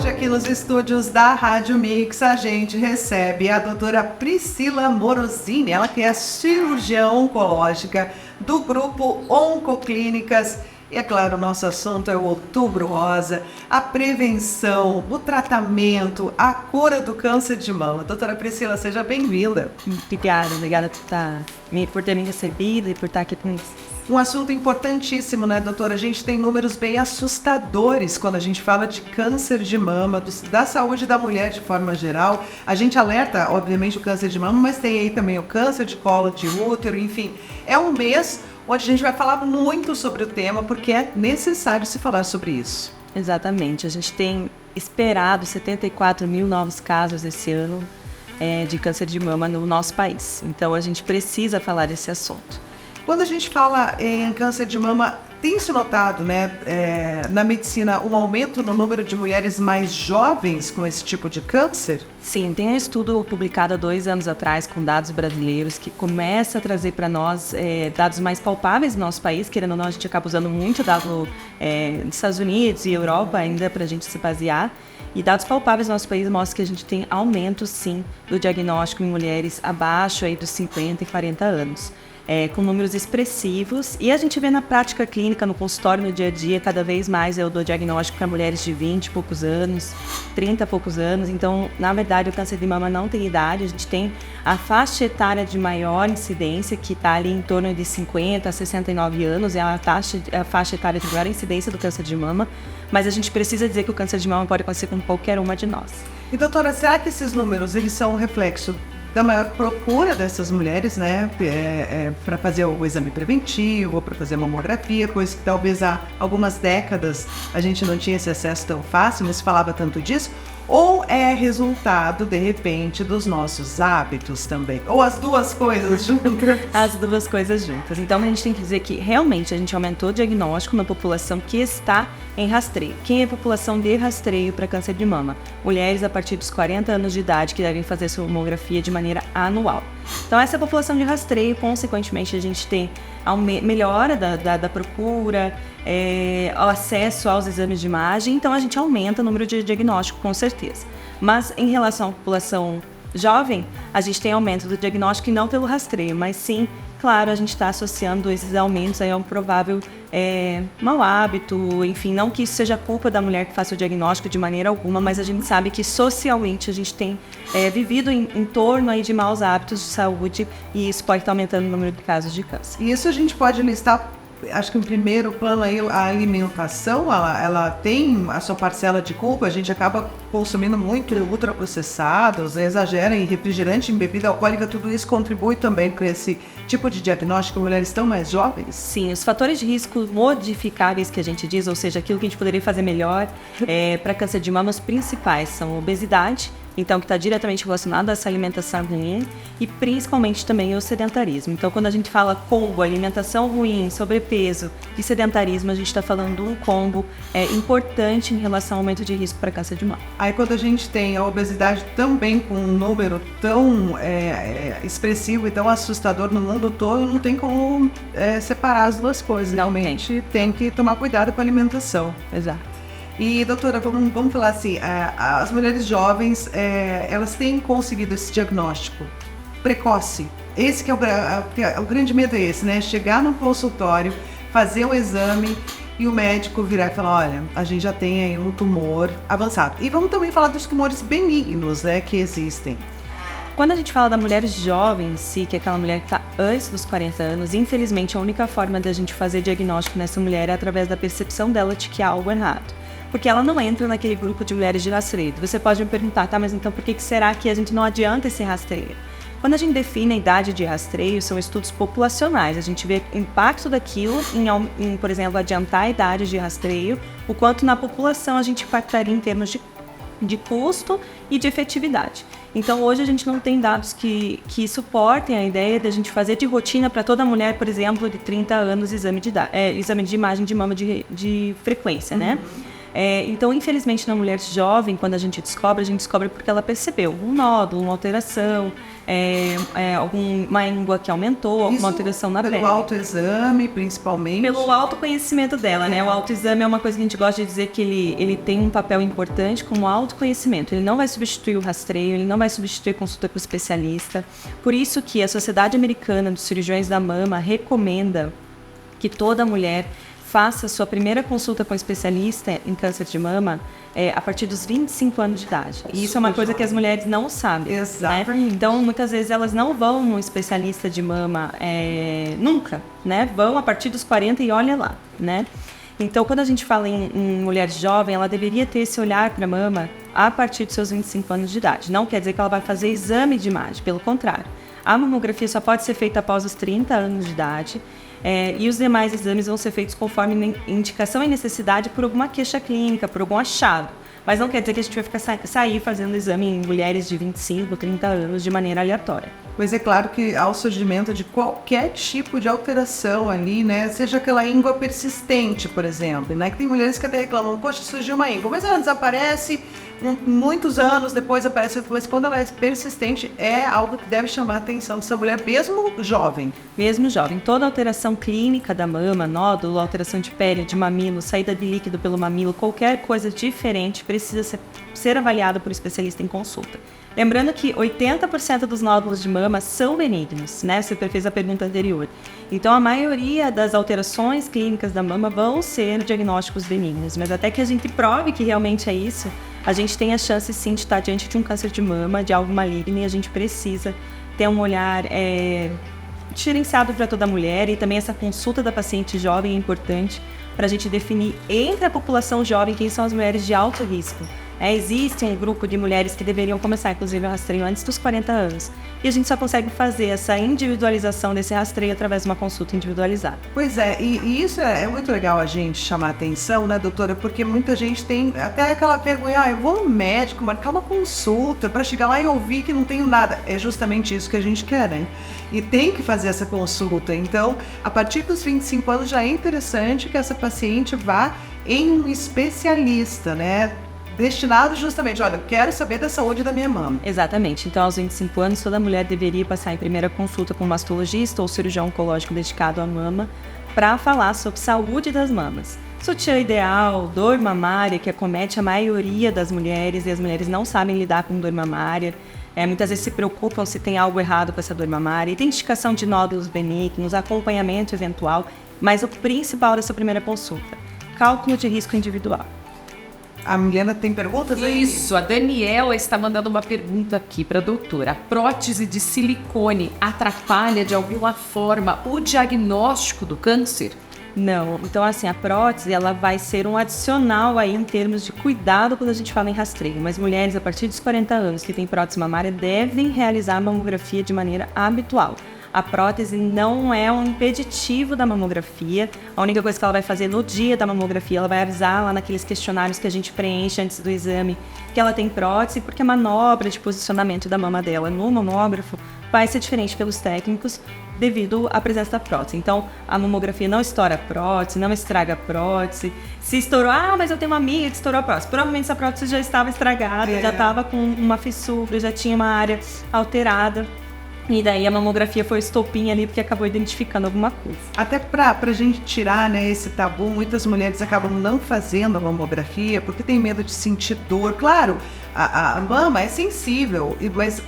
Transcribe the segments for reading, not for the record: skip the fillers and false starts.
Hoje aqui nos estúdios da Rádio Mix a gente recebe a doutora Priscila Morosini, ela que é cirurgiã oncológica do grupo Oncoclínicas. E é claro, o nosso assunto é o Outubro Rosa, a prevenção, o tratamento, a cura do câncer de mama. Doutora Priscila, seja bem-vinda. Obrigada por ter me recebido e por estar aqui comigo. Um assunto importantíssimo, né, doutora? A gente tem números bem assustadores quando a gente fala de câncer de mama, da saúde da mulher de forma geral. A gente alerta, obviamente, o câncer de mama, mas tem aí também o câncer de colo de útero, enfim. É um mês onde a gente vai falar muito sobre o tema, porque é necessário se falar sobre isso. Exatamente. A gente tem esperado 74 mil novos casos esse ano de câncer de mama no nosso país. Então, a gente precisa falar desse assunto. Quando a gente fala em câncer de mama, tem se notado, né, na medicina, um aumento no número de mulheres mais jovens com esse tipo de câncer? Sim, tem um estudo publicado há 2 anos atrás com dados brasileiros que começa a trazer para nós dados mais palpáveis do nosso país. Querendo ou não, a gente acaba usando muito dado dos Estados Unidos e Europa ainda para a gente se basear. E dados palpáveis do nosso país mostram que a gente tem aumento, sim, do diagnóstico em mulheres abaixo aí dos 50 e 40 anos. Com números expressivos, e a gente vê na prática clínica, no consultório, no dia a dia, cada vez mais eu dou diagnóstico para mulheres de 20 e poucos anos, 30 e poucos anos. Então, na verdade, o câncer de mama não tem idade, a gente tem a faixa etária de maior incidência, que está ali em torno de 50 a 69 anos, é a faixa etária de maior incidência do câncer de mama, mas a gente precisa dizer que o câncer de mama pode acontecer com qualquer uma de nós. E doutora, será que esses números, eles são um reflexo da maior procura dessas mulheres, né, para fazer o exame preventivo, para fazer mamografia, coisa que talvez há algumas décadas a gente não tinha esse acesso tão fácil, não se falava tanto disso, ou é resultado, de repente, dos nossos hábitos também? Ou as duas coisas juntas? As duas coisas juntas. Então, a gente tem que dizer que, realmente, a gente aumentou o diagnóstico na população que está em rastreio. Quem é a população de rastreio para câncer de mama? Mulheres a partir dos 40 anos de idade que devem fazer sua mamografia de maneira anual. Então, essa é a população de rastreio. Consequentemente, a gente tem melhora da procura, o acesso aos exames de imagem. Então, a gente aumenta o número de diagnóstico, com certeza. Mas, em relação à população jovem, a gente tem aumento do diagnóstico e não pelo rastreio, mas sim, claro, a gente está associando esses aumentos aí a um provável mau hábito, enfim, não que isso seja culpa da mulher que faça o diagnóstico de maneira alguma, mas a gente sabe que socialmente a gente tem vivido em torno aí de maus hábitos de saúde e isso pode estar aumentando o número de casos de câncer. E isso a gente pode listar. Acho que em primeiro plano aí a alimentação, ela tem a sua parcela de culpa. A gente acaba consumindo muito ultraprocessados, exagera em refrigerante, em bebida alcoólica, tudo isso contribui também para esse tipo de diagnóstico. Mulheres estão mais jovens? Sim, os fatores de risco modificáveis que a gente diz, ou seja, aquilo que a gente poderia fazer melhor para câncer de mama, os principais são obesidade, então que está diretamente relacionado a essa alimentação ruim e principalmente também o sedentarismo. Então, quando a gente fala combo, alimentação ruim, sobrepeso e sedentarismo, a gente está falando de um combo importante em relação ao aumento de risco para câncer de mama. Aí quando a gente tem a obesidade também com um número tão expressivo e tão assustador no mundo todo, não tem como separar as duas coisas. Realmente tem que tomar cuidado com a alimentação. Exato. E, doutora, vamos falar assim, as mulheres jovens, elas têm conseguido esse diagnóstico precoce. Esse que o grande medo é esse, né? Chegar no consultório, fazer o exame e o médico virar e falar, olha, a gente já tem aí um tumor avançado. E vamos também falar dos tumores benignos, né, que existem. Quando a gente fala da mulher jovem em si, que é aquela mulher que está antes dos 40 anos, infelizmente a única forma de a gente fazer diagnóstico nessa mulher é através da percepção dela de que há algo errado. Porque ela não entra naquele grupo de mulheres de rastreio. Você pode me perguntar, tá, mas então por que será que a gente não adianta esse rastreio? Quando a gente define a idade de rastreio, são estudos populacionais. A gente vê o impacto daquilo em, por exemplo, adiantar a idade de rastreio, o quanto na população a gente impactaria em termos de custo e de efetividade. Então, hoje a gente não tem dados que suportem a ideia de a gente fazer de rotina para toda mulher, por exemplo, de 30 anos, exame de imagem de mama de frequência, né? Então, infelizmente, na mulher jovem, quando a gente descobre porque ela percebeu um nódulo, uma alteração, alguma íngua que aumentou, alguma alteração na pele. Pelo autoexame, principalmente. Pelo autoconhecimento dela, né? O autoexame é uma coisa que a gente gosta de dizer que ele tem um papel importante como autoconhecimento. Ele não vai substituir o rastreio, ele não vai substituir a consulta com o especialista. Por isso que a Sociedade Americana dos Cirurgiões da Mama recomenda que toda mulher faça sua primeira consulta com especialista em câncer de mama a partir dos 25 anos de idade. E isso é uma coisa que as mulheres não sabem. Exatamente. Né? Então, muitas vezes, elas não vão no especialista de mama nunca, né? Vão a partir dos 40 e olha lá, né? Então, quando a gente fala em mulher jovem, ela deveria ter esse olhar para a mama a partir dos seus 25 anos de idade. Não quer dizer que ela vai fazer exame de imagem, pelo contrário. A mamografia só pode ser feita após os 30 anos de idade. E os demais exames vão ser feitos conforme indicação e necessidade por alguma queixa clínica, por algum achado. Mas não quer dizer que a gente vai ficar sair fazendo exame em mulheres de 25, 30 anos de maneira aleatória. Pois é claro que ao surgimento de qualquer tipo de alteração ali, né, seja aquela íngua persistente, por exemplo, né, que tem mulheres que até reclamam, poxa, surgiu uma íngua, mas ela desaparece, muitos anos depois aparece, mas quando ela é persistente, é algo que deve chamar a atenção dessa mulher, mesmo jovem. Mesmo jovem. Toda alteração clínica da mama, nódulo, alteração de pele, de mamilo, saída de líquido pelo mamilo, qualquer coisa diferente precisa ser avaliada por especialista em consulta. Lembrando que 80% dos nódulos de mama são benignos, né? Você fez a pergunta anterior. Então, a maioria das alterações clínicas da mama vão ser diagnósticos benignos, mas até que a gente prove que realmente é isso, a gente tem a chance, sim, de estar diante de um câncer de mama, de algo maligno, e a gente precisa ter um olhar diferenciado para toda mulher, e também essa consulta da paciente jovem é importante para a gente definir entre a população jovem quem são as mulheres de alto risco. Existe um grupo de mulheres que deveriam começar, inclusive, o rastreio antes dos 40 anos. E a gente só consegue fazer essa individualização desse rastreio através de uma consulta individualizada. Pois é, e isso é muito legal a gente chamar a atenção, né, doutora? Porque muita gente tem até aquela vergonha, eu vou no médico, marcar uma consulta para chegar lá e ouvir que não tenho nada. É justamente isso que a gente quer, né? E tem que fazer essa consulta. Então, a partir dos 25 anos já é interessante que essa paciente vá em um especialista, né? Destinado justamente, olha, eu quero saber da saúde da minha mama. Exatamente. Então, aos 25 anos, toda mulher deveria passar em primeira consulta com um mastologista ou cirurgião oncológico dedicado à mama para falar sobre saúde das mamas. Sutiã ideal, dor mamária, que acomete a maioria das mulheres, e as mulheres não sabem lidar com dor mamária. Muitas vezes se preocupam se tem algo errado com essa dor mamária. Identificação de nódulos benignos, acompanhamento eventual, mas o principal dessa primeira consulta, cálculo de risco individual. A Milena tem perguntas aí? Isso, a Daniela está mandando uma pergunta aqui para a doutora. A prótese de silicone atrapalha de alguma forma o diagnóstico do câncer? Não. Então, assim, a prótese, ela vai ser um adicional aí em termos de cuidado quando a gente fala em rastreio. Mas mulheres a partir dos 40 anos que têm prótese mamária devem realizar a mamografia de maneira habitual. A prótese não é um impeditivo da mamografia. A única coisa que ela vai fazer no dia da mamografia, ela vai avisar lá naqueles questionários que a gente preenche antes do exame que ela tem prótese, porque a manobra de posicionamento da mama dela no mamógrafo vai ser diferente pelos técnicos devido à presença da prótese. Então, a mamografia não estoura a prótese, não estraga a prótese. Se estourou, mas eu tenho uma amiga que estourou a prótese. Provavelmente essa prótese já estava estragada, já estava com uma fissura, já tinha uma área alterada. E daí a mamografia foi o estopim ali, porque acabou identificando alguma coisa. Até pra gente tirar, né, esse tabu, muitas mulheres acabam não fazendo a mamografia porque tem medo de sentir dor. Claro, a mama é sensível, mas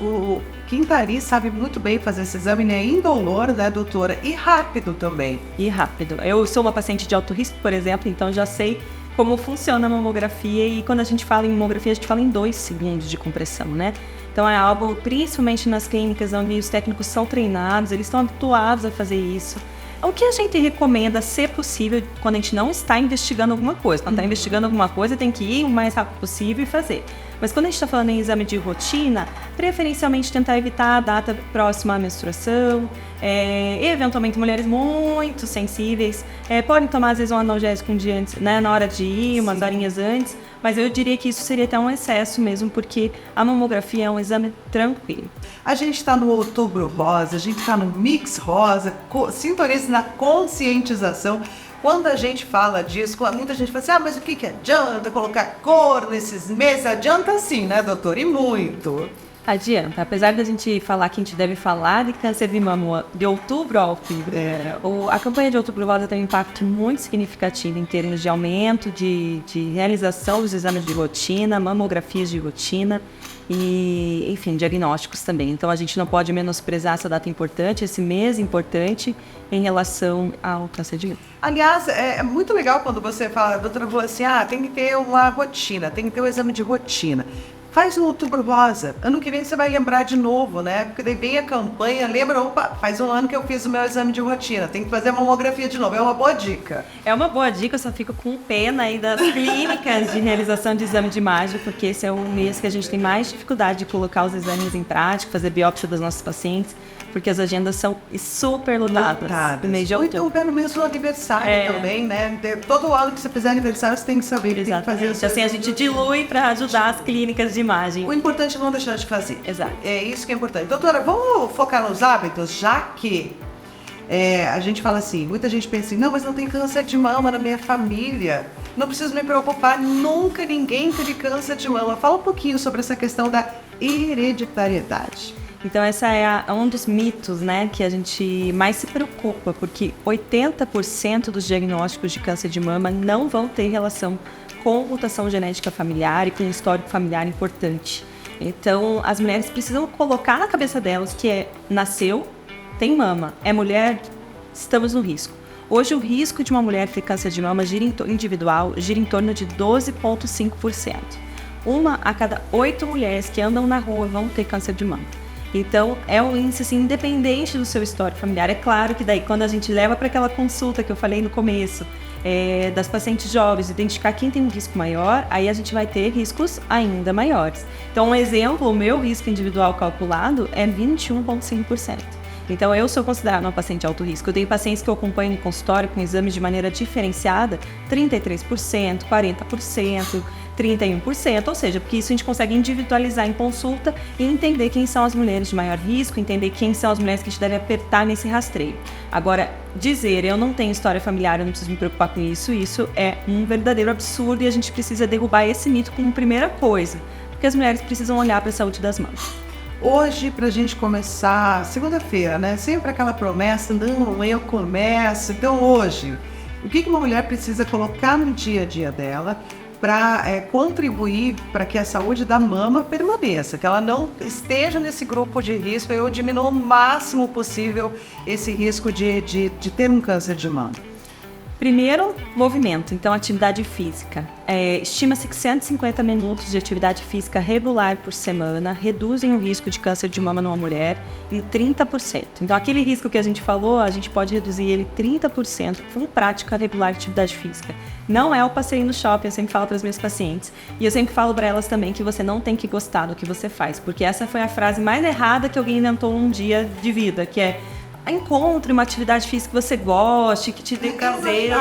quem tá ali sabe muito bem fazer esse exame, né, indolor, né, doutora? E rápido também. E rápido. Eu sou uma paciente de alto risco, por exemplo, então já sei como funciona a mamografia, e quando a gente fala em mamografia, a gente fala em 2 segundos de compressão, né? Então é algo, principalmente nas clínicas onde os técnicos são treinados, eles estão habituados a fazer isso. O que a gente recomenda, se possível, quando a gente não está investigando alguma coisa. Quando está investigando alguma coisa, tem que ir o mais rápido possível e fazer. Mas quando a gente está falando em exame de rotina, preferencialmente tentar evitar a data próxima à menstruação, eventualmente mulheres muito sensíveis, podem tomar às vezes um analgésico um dia antes, né, na hora de ir, umas horinhas antes, mas eu diria que isso seria até um excesso mesmo, porque a mamografia é um exame tranquilo. A gente está no Outubro Rosa, a gente está no Mix Rosa, sintonize na conscientização. Quando a gente fala disso, muita gente fala assim, mas o que adianta colocar cor nesses meses? Adianta sim, né, doutor? E muito. Adianta. Apesar da gente falar que a gente deve falar de câncer de mama de outubro a outubro, a campanha de outubro rosa tem um impacto muito significativo em termos de aumento de realização dos exames de rotina, mamografias de rotina e, enfim, diagnósticos também. Então, a gente não pode menosprezar essa data importante, esse mês importante em relação ao câncer de mama. Aliás, é muito legal quando você fala, a doutora falou assim, tem que ter uma rotina, tem que ter um exame de rotina. Faz no outubro rosa. Ano que vem você vai lembrar de novo, né? Porque daí vem a campanha, lembra, faz um ano que eu fiz o meu exame de rotina, tem que fazer a mamografia de novo. É uma boa dica. É uma boa dica, eu só fico com pena aí das clínicas de realização de exame de imagem, porque esse é o mês que a gente tem mais dificuldade de colocar os exames em prática, fazer biópsia dos nossos pacientes, porque as agendas são super lotadas. No mês de outubro. Ou pelo menos no aniversário também, né? Todo ano que você fizer aniversário, você tem que saber que tem que fazer isso. Assim a gente dilui para ajudar as clínicas de imagem. O importante é não deixar de fazer. Exato. É isso que é importante. Doutora, vamos focar nos hábitos, já que a gente fala assim, muita gente pensa assim, não, mas não tem câncer de mama na minha família. Não preciso me preocupar, nunca ninguém teve câncer de mama. Fala um pouquinho sobre essa questão da hereditariedade. Então, essa é um dos mitos, né, que a gente mais se preocupa, porque 80% dos diagnósticos de câncer de mama não vão ter relação com mutação genética familiar e com um histórico familiar importante. Então, as mulheres precisam colocar na cabeça delas que nasceu, tem mama, é mulher, estamos no risco. Hoje, o risco de uma mulher ter câncer de mama individual gira em torno de 12,5%. Uma a cada 8 mulheres que andam na rua vão ter câncer de mama. Então, é um índice assim, independente do seu histórico familiar. É claro que daí, quando a gente leva para aquela consulta que eu falei no começo, das pacientes jovens, identificar quem tem um risco maior, aí a gente vai ter riscos ainda maiores. Então, um exemplo, o meu risco individual calculado é 21,5%. Então, eu sou considerada uma paciente de alto risco. Eu tenho pacientes que eu acompanho no consultório com exames de maneira diferenciada, 33%, 40%, 31%, ou seja, porque isso a gente consegue individualizar em consulta e entender quem são as mulheres de maior risco, entender quem são as mulheres que a gente deve apertar nesse rastreio. Agora, dizer eu não tenho história familiar, eu não preciso me preocupar com isso é um verdadeiro absurdo e a gente precisa derrubar esse mito como primeira coisa, porque as mulheres precisam olhar para a saúde das mamas. Hoje, pra gente começar, segunda-feira, né? Sempre aquela promessa, não, eu começo. Então, hoje, o que uma mulher precisa colocar no dia a dia dela para contribuir para que a saúde da mama permaneça, que ela não esteja nesse grupo de risco e eu diminua o máximo possível esse risco de ter um câncer de mama? Primeiro, movimento, então atividade física. Estima-se que 150 minutos de atividade física regular por semana reduzem o risco de câncer de mama numa mulher em 30%. Então, aquele risco que a gente falou, a gente pode reduzir ele 30% com prática regular de atividade física. Não é o passeio no shopping, eu sempre falo para as minhas pacientes. E eu sempre falo para elas também que você não tem que gostar do que você faz, porque essa foi a frase mais errada que alguém inventou num dia de vida, que é: encontre uma atividade física que você goste, que te dê prazer.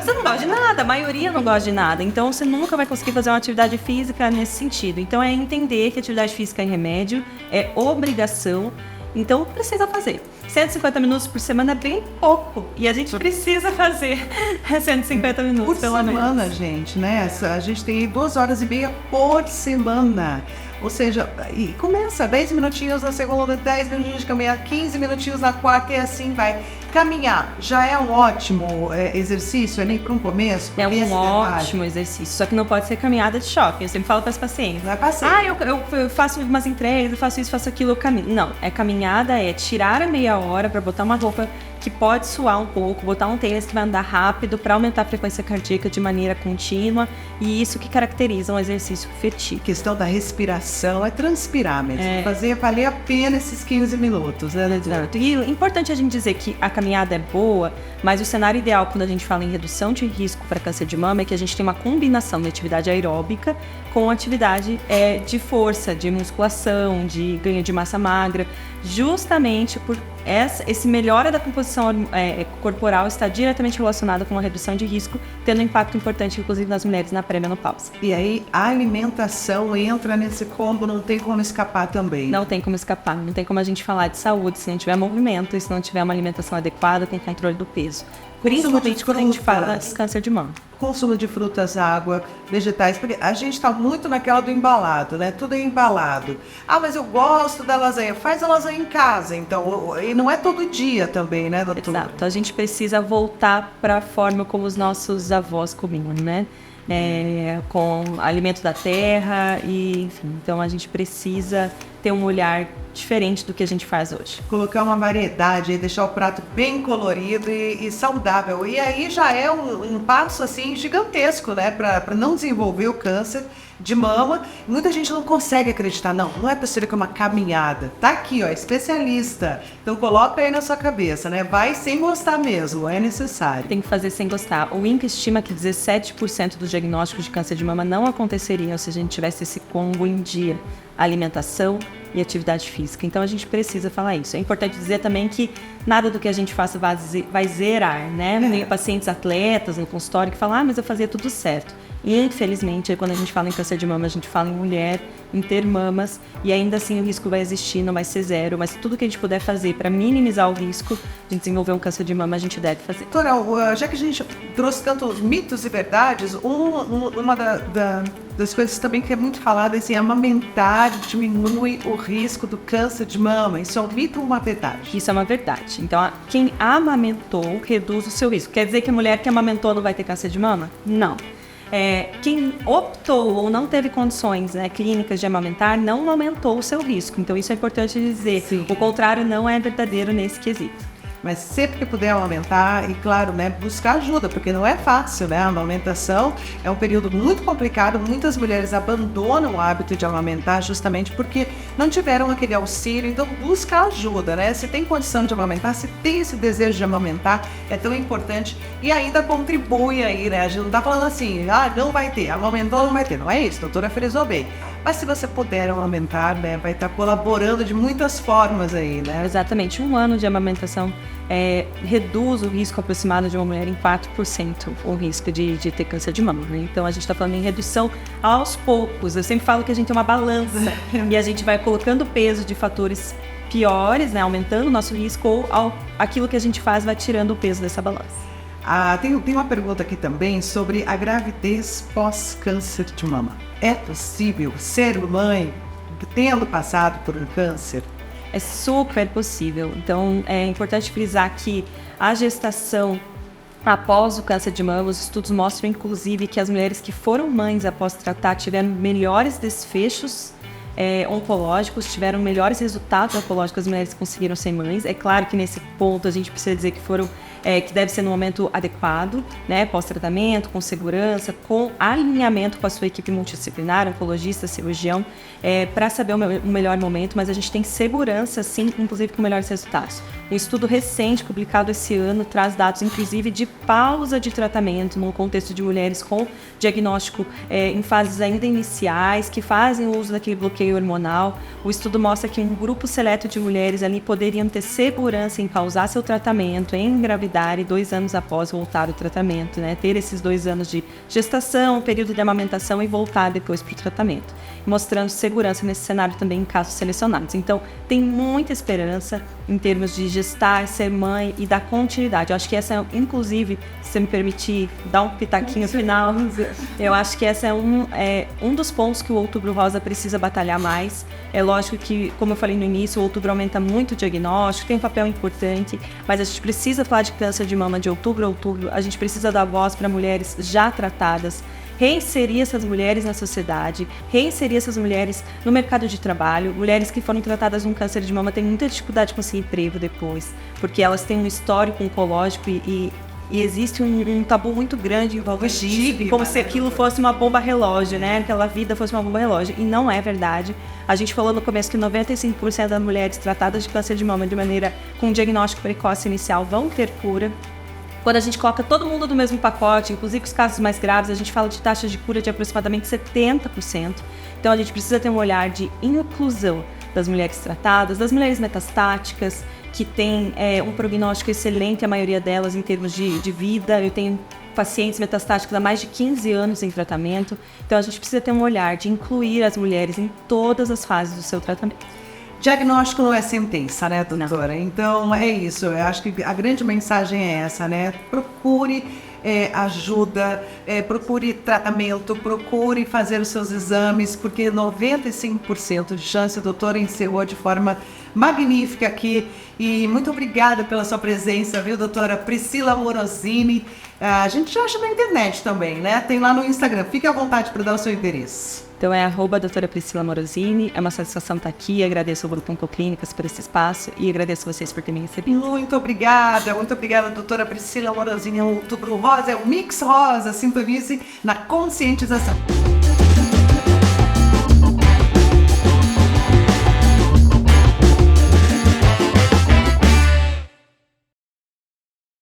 Você não gosta de nada, a maioria não gosta de nada. Então, você nunca vai conseguir fazer uma atividade física nesse sentido. Então, é entender que atividade física é remédio, é obrigação. Então, precisa fazer. 150 minutos por semana é bem pouco. E a gente precisa fazer 150 minutos pelo menos. Por semana, gente, né? A gente tem 2h30 por semana. Ou seja, e começa 10 minutinhos na segunda, 10 minutinhos de caminhar, 15 minutinhos na quarta e assim vai. Caminhar já é um ótimo exercício, é nem para um começo. É um ótimo exercício, só que não pode ser caminhada de shopping. Eu sempre falo para as pacientes. Não é passeio. Eu faço umas entregas, eu faço isso, faço aquilo, eu caminho. Não, caminhada é tirar a meia hora para botar uma roupa que pode suar um pouco, botar um tênis que vai andar rápido para aumentar a frequência cardíaca de maneira contínua, e isso que caracteriza um exercício efetivo. A questão da respiração é transpirar mesmo, fazer valer a pena esses 15 minutos, né? Exato. E é importante a gente dizer que a caminhada é boa, mas o cenário ideal quando a gente fala em redução de risco para câncer de mama é que a gente tem uma combinação de atividade aeróbica com atividade de força, de musculação, de ganho de massa magra, justamente por esse melhora da composição corporal está diretamente relacionado com a redução de risco, tendo um impacto importante, inclusive, nas mulheres na pré-menopausa. E aí a alimentação entra nesse combo, não tem como escapar também. Não tem como escapar, não tem como a gente falar de saúde se não tiver movimento e se não tiver uma alimentação adequada com controle do peso. Principalmente quando a gente fala de câncer de mama. Consumo de frutas, água, vegetais, porque a gente está muito naquela do embalado, né? Tudo é embalado. Ah, mas eu gosto da lasanha. Faz a lasanha em casa, então. E não é todo dia também, né, doutora? Exato. A gente precisa voltar para a forma como os nossos avós comiam, né? Com alimento da terra e, enfim. Então, a gente precisa ter um olhar diferente do que a gente faz hoje. Colocar uma variedade, deixar o prato bem colorido e saudável. E aí já é um passo assim gigantesco, né, para não desenvolver o câncer de mama. Muita gente não consegue acreditar, não é possível que é uma caminhada. Tá aqui, ó, especialista. Então coloca aí na sua cabeça, né? Vai sem gostar mesmo, é necessário. Tem que fazer sem gostar. O INCA estima que 17% dos diagnósticos de câncer de mama não aconteceriam se a gente tivesse esse combo em dia. Alimentação e atividade física. Então a gente precisa falar isso. É importante dizer também que nada do que a gente faça vai zerar, né? Tem pacientes atletas no consultório que falam, mas eu fazia tudo certo. E infelizmente, quando a gente fala em câncer de mama, a gente fala em mulher, em ter mamas, e ainda assim o risco vai existir, não vai ser zero, mas tudo que a gente puder fazer para minimizar o risco de desenvolver um câncer de mama, a gente deve fazer. Doutora, já que a gente trouxe tantos mitos e verdades, uma das coisas também que é muito falada é assim, amamentar diminui o risco do câncer de mama. Isso é um mito ou uma verdade? Isso é uma verdade. Então, quem amamentou reduz o seu risco. Quer dizer que a mulher que amamentou não vai ter câncer de mama? Não. Quem optou ou não teve condições clínicas de amamentar não aumentou o seu risco. Então, isso é importante dizer. Sim. O contrário não é verdadeiro nesse quesito. Mas sempre que puder amamentar, e claro, né, buscar ajuda, porque não é fácil, né? A amamentação é um período muito complicado, muitas mulheres abandonam o hábito de amamentar justamente porque não tiveram aquele auxílio, então busca ajuda, né? Se tem condição de amamentar, se tem esse desejo de amamentar, é tão importante e ainda contribui aí, né? A gente não tá falando assim, não vai ter, amamentou, não vai ter, não é isso, a doutora frisou bem. Mas se você puder amamentar, né, vai estar colaborando de muitas formas aí, né? Exatamente, 1 ano de amamentação reduz o risco aproximado de uma mulher em 4%, o risco de ter câncer de mama. Né? Então a gente está falando em redução aos poucos. Eu sempre falo que a gente é uma balança e a gente vai colocando peso de fatores piores, né, aumentando o nosso risco, ou aquilo que a gente faz vai tirando o peso dessa balança. Tem uma pergunta aqui também sobre a gravidez pós-câncer de mama. É possível ser mãe tendo passado por um câncer? É super possível. Então, é importante frisar que a gestação após o câncer de mama, os estudos mostram, inclusive, que as mulheres que foram mães após tratar tiveram melhores desfechos oncológicos, tiveram melhores resultados oncológicos, as mulheres que conseguiram ser mães. É claro que nesse ponto a gente precisa dizer que que deve ser no momento adequado, né, pós-tratamento, com segurança, com alinhamento com a sua equipe multidisciplinar, oncologista, cirurgião, para saber o melhor momento, mas a gente tem segurança, sim, inclusive com melhores resultados. Um estudo recente, publicado esse ano, traz dados, inclusive, de pausa de tratamento no contexto de mulheres com diagnóstico em fases ainda iniciais, que fazem o uso daquele bloqueio hormonal. O estudo mostra que um grupo seleto de mulheres ali poderiam ter segurança em pausar seu tratamento, em engravidar e 2 anos após voltar o tratamento, né? Ter esses 2 anos de gestação, período de amamentação e voltar depois para o tratamento, mostrando segurança nesse cenário também em casos selecionados. Então, tem muita esperança em termos de gestar, ser mãe e dar continuidade. Eu acho que essa, inclusive, se você me permitir dar um pitaquinho final, eu acho que essa é um dos pontos que o Outubro Rosa precisa batalhar mais. É lógico que, como eu falei no início, o outubro aumenta muito o diagnóstico, tem um papel importante, mas a gente precisa falar de câncer de mama de outubro a outubro, a gente precisa dar voz para mulheres já tratadas, reinserir essas mulheres na sociedade, reinserir essas mulheres no mercado de trabalho. Mulheres que foram tratadas de um câncer de mama têm muita dificuldade de conseguir emprego depois, porque elas têm um histórico oncológico e existe um tabu muito grande em volta disso, como se aquilo fosse uma bomba relógio, né? Aquela vida fosse uma bomba relógio. E não é verdade. A gente falou no começo que 95% das mulheres tratadas de câncer de mama de maneira com diagnóstico precoce inicial vão ter cura. Quando a gente coloca todo mundo no mesmo pacote, inclusive os casos mais graves, a gente fala de taxas de cura de aproximadamente 70%. Então a gente precisa ter um olhar de inclusão das mulheres tratadas, das mulheres metastáticas, que tem um prognóstico excelente, a maioria delas em termos de vida. Eu tenho pacientes metastáticos há mais de 15 anos em tratamento. Então, a gente precisa ter um olhar de incluir as mulheres em todas as fases do seu tratamento. Diagnóstico não é sentença, né, doutora? Não. Então, é isso. Eu acho que a grande mensagem é essa, né? Procure ajuda, procure tratamento, procure fazer os seus exames, porque 95% de chance, a doutora encerrou de forma magnífica aqui. E muito obrigada pela sua presença, viu, doutora Priscila Morosini? A gente acha na internet também, né? Tem lá no Instagram. Fique à vontade para dar o seu endereço. Então é @doutora Priscila Morosini, é uma satisfação estar aqui, agradeço ao Grupo Oncoclínicas por esse espaço e agradeço vocês por terem me recebido. Muito obrigada, doutora Priscila Morosini. O Outubro Rosa é o Mix Rosa, sintonize na conscientização.